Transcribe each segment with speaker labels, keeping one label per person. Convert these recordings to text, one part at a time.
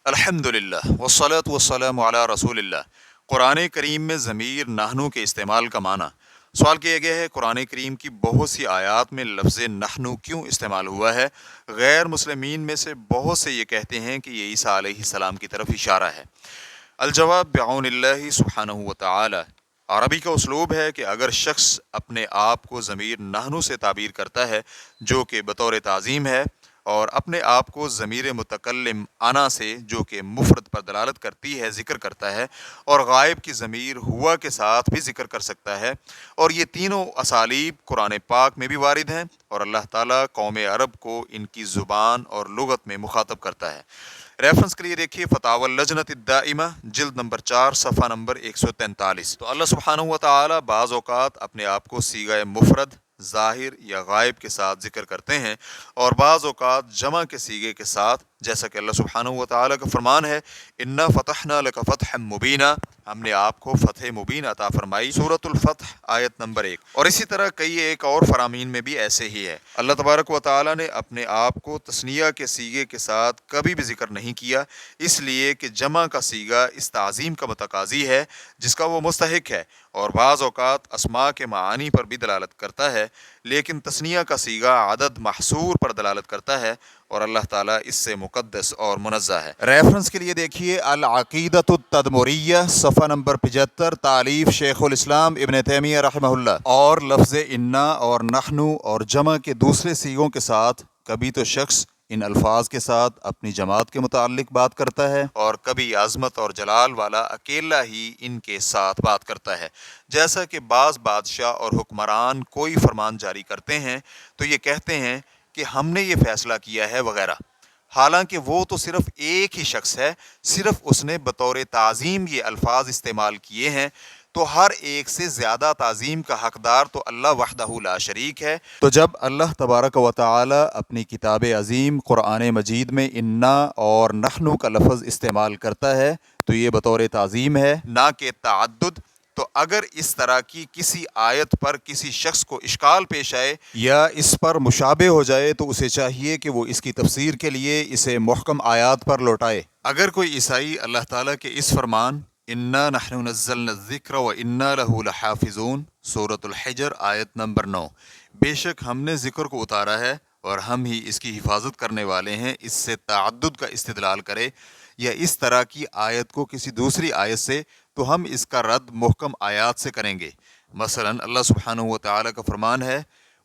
Speaker 1: الحمدللہ والصلاة والسلام علی رسول اللہ۔ قرآن کریم میں ضمیر نحنو کے استعمال کا معنی سوال کیا گیا ہے۔ قرآن کریم کی بہت سی آیات میں لفظ نحنو کیوں استعمال ہوا ہے؟ غیر مسلمین میں سے بہت سے یہ کہتے ہیں کہ یہ عیسیٰ علیہ السلام کی طرف اشارہ ہے۔ الجواب بعون اللہ سبحانہ وتعالی۔ عربی کا اسلوب ہے کہ اگر شخص اپنے آپ کو ضمیر نحنو سے تعبیر کرتا ہے جو کہ بطور تعظیم ہے، اور اپنے آپ کو ضمیر متکلم انا سے جو کہ مفرد پر دلالت کرتی ہے ذکر کرتا ہے، اور غائب کی ضمیر ہوا کے ساتھ بھی ذکر کر سکتا ہے، اور یہ تینوں اسالیب قرآن پاک میں بھی وارد ہیں، اور اللہ تعالیٰ قوم عرب کو ان کی زبان اور لغت میں مخاطب کرتا ہے۔ ریفرنس کے لیے دیکھیے فتاوی اللجنۃ الدائمہ جلد نمبر 4 صفحہ نمبر 143۔ تو اللہ سبحانہ و تعالی بعض اوقات اپنے آپ کو صیغہ مفرد، ظاہر یا غائب کے ساتھ ذکر کرتے ہیں، اور بعض اوقات جمع کے صیغے کے ساتھ، جیسا کہ اللہ سبحانہ و تعالیٰ کا فرمان ہے انا فتحنا لک فتحا مبینا، ہم نے آپ کو فتح مبین عطا فرمائی، سورۃ الفتح آیت نمبر 1۔ اور اسی طرح کئی ایک اور فرامین میں بھی ایسے ہی ہے۔ اللہ تبارک و تعالیٰ نے اپنے آپ کو تثنیہ کے صیغے کے ساتھ کبھی بھی ذکر نہیں کیا، اس لیے کہ جمع کا صیغہ اس تعظیم کا متقاضی ہے جس کا وہ مستحق ہے، اور بعض اوقات اسماء کے معانی پر بھی دلالت کرتا ہے، لیکن تثنیہ کا صیغہ عدد محصور پر دلالت کرتا ہے، اور اللہ تعالیٰ اس سے مقدس اور منزہ ہے۔ ریفرنس کے لیے دیکھیے العقیدۃ التدمریہ صفحہ نمبر 75، تالیف شیخ الاسلام ابن تیمیہ رحمہ اللہ۔ اور لفظ انا اور نحنو اور جمع کے دوسرے صیغوں کے ساتھ کبھی تو شخص ان الفاظ کے ساتھ اپنی جماعت کے متعلق بات کرتا ہے، اور کبھی عظمت اور جلال والا اکیلا ہی ان کے ساتھ بات کرتا ہے، جیسا کہ بعض بادشاہ اور حکمران کوئی فرمان جاری کرتے ہیں تو یہ کہتے ہیں کہ ہم نے یہ فیصلہ کیا ہے وغیرہ، حالانکہ وہ تو صرف ایک ہی شخص ہے، صرف اس نے بطور تعظیم یہ الفاظ استعمال کیے ہیں، تو ہر ایک سے زیادہ تعظیم کا حقدار تو اللہ وحدہ لا شریک ہے۔ تو جب اللہ تبارک و تعالی اپنی کتاب عظیم قرآن مجید میں انا اور نحنو کا لفظ استعمال کرتا ہے تو یہ بطور تعظیم ہے، نہ کہ تعدد۔ تو اگر اس طرح کی کسی آیت پر کسی شخص کو اشکال پیش آئے یا اس پر مشابہ ہو جائے تو اسے چاہیے کہ وہ اس کی تفسیر کے لیے اسے محکم آیات پر لوٹائے۔ اگر کوئی عیسائی اللہ تعالیٰ کے اس فرمان انا نحن نزلنا الذکر و انا لہ لحافظون سورۃ الحجر آیت نمبر 9، بے شک ہم نے ذکر کو اتارا ہے اور ہم ہی اس کی حفاظت کرنے والے ہیں، اس سے تعدد کا استدلال کرے یا اس طرح کی آیت کو کسی دوسری آیت سے، تو ہم اس کا رد محکم آیات سے کریں گے۔ مثلا اللہ سبحانہ و تعالیٰ کا فرمان ہے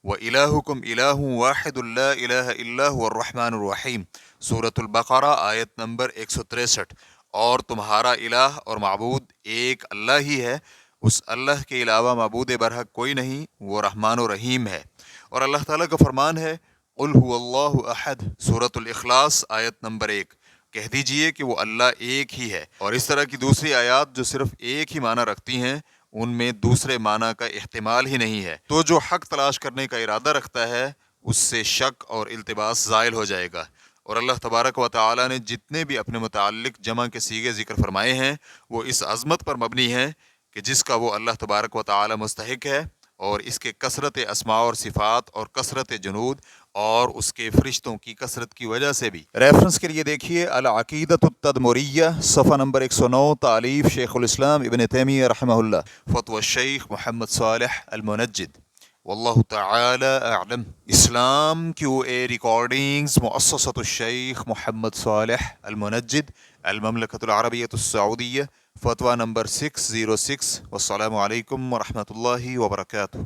Speaker 1: وَإِلَٰهُكُمْ إِلَٰهٌ وَاحِدٌ لَا إِلَٰهَ إِلَّا هُوَ الرَّحْمَٰنُ الرَّحِيمُ سورۃ البقرہ آیت نمبر 163۔ اور تمہارا الہ اور معبود ایک اللہ ہی ہے، اس اللہ کے علاوہ معبود برحق کوئی نہیں، وہ رحمان و رحیم ہے۔ اور اللہ تعالیٰ کا فرمان ہے قُلْ هُوَ اللَّهُ أَحَدٌ سورۃ الاخلاص آیت نمبر 1، کہہ دیجئے کہ وہ اللہ ایک ہی ہے۔ اور اس طرح کی دوسری آیات جو صرف ایک ہی معنی رکھتی ہیں ان میں دوسرے معنی کا احتمال ہی نہیں ہے، تو جو حق تلاش کرنے کا ارادہ رکھتا ہے اس سے شک اور التباس زائل ہو جائے گا۔ اور اللہ تبارک و تعالیٰ نے جتنے بھی اپنے متعلق جمع کے صیغے ذکر فرمائے ہیں وہ اس عظمت پر مبنی ہیں کہ جس کا وہ اللہ تبارک و تعالیٰ مستحق ہے، اور اس کے کثرت اسماء اور صفات اور کثرت جنود اور اس کے فرشتوں کی کثرت کی وجہ سے بھی۔ ریفرنس کے لیے دیکھیے العقیدۃ التدمریہ صفحہ نمبر 109، تالیف شیخ الاسلام ابن تیمیہ رحمہ اللہ، فتوی الشیخ محمد صالح المنجد۔ واللہ تعالی اعلم۔ اسلام Q&A ریکارڈنگز مؤسسۃ الشیخ محمد صالح المنجد، المملکۃ العربیۃ السعودیہ، فتویٰ نمبر 606۔ والسلام علیکم ورحمۃ اللہ وبرکاتہ۔